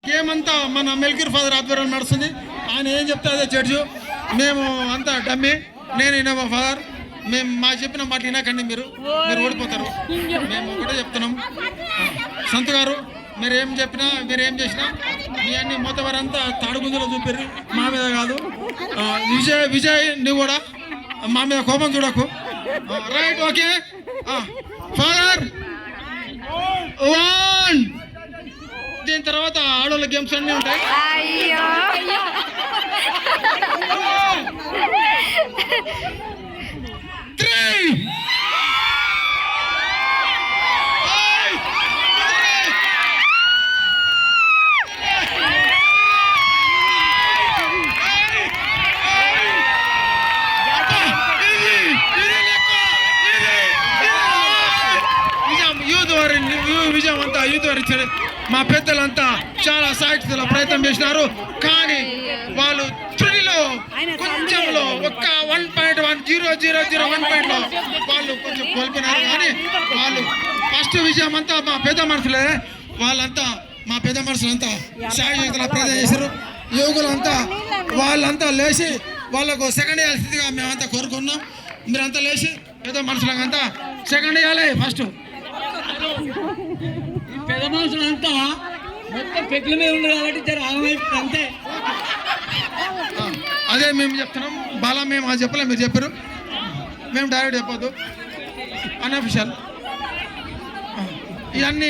Game అంతా మన మెల్కీర్ father ఆధ్వర్యంలో నడుస్తుంది. ఆయన ఏం చెప్తే అదే జడ్జు. మేము అంతా డమ్మి. నేను ఇన్నోవా ఫాదర్. మేము మా చెప్పిన మాట వినకండి, మీరు ఓడిపోతారు. మేము ఒకటే చెప్తున్నాం. సంతు గారు మీరు ఏం చెప్పినా మీరు ఏం చేసినా మీ అన్ని మొత్తవారంతా తాడుగుందులో చూపారు, మా మీద కాదు. విజయ్ నువ్వు కూడా మా మీద కోపం చూడకు. Right, okay father. 1 దీని తర్వాత ఆడవాళ్ళ గేమ్స్ అన్నీ ఉంటాయి. విజయం అంతా యూత్ వారు ఇచ్చారు. మా పెద్దలంతా చాలా సాహిత్యంలో ప్రయత్నం చేసినారు, కానీ వాళ్ళు త్రుడిలో కొంచెంలో ఒక్క 1.1 పాయింట్లో వాళ్ళు కొంచెం కోల్పోయినారు. కానీ వాళ్ళు ఫస్ట్ విజయం అంతా మా పెద్ద మనుషులే. వాళ్ళంతా మా పెద్ద మనుషులంతా సాహిత్యంలో ప్రయత్నం చేశారు. యువకులంతా వాళ్ళంతా లేచి వాళ్ళకు సెకండ్ ఇయర్ స్థితిగా మేమంతా కోరుకున్నాం. మీరంతా లేచి పెద్ద మనుషులంతా సెకండ్ ఇవ్వాలి. ఫస్ట్ పెద్ద మనుషులంతా మొత్తం పెట్ల మీద ఉంది కాబట్టి అంతే. అదే మేము చెప్తున్నాం. బాలా మేము అది చెప్పలే, మీరు చెప్పారు. మేము డైరెక్ట్ చెప్పొద్దు, అన్అఫిషియల్ ఇవన్నీ.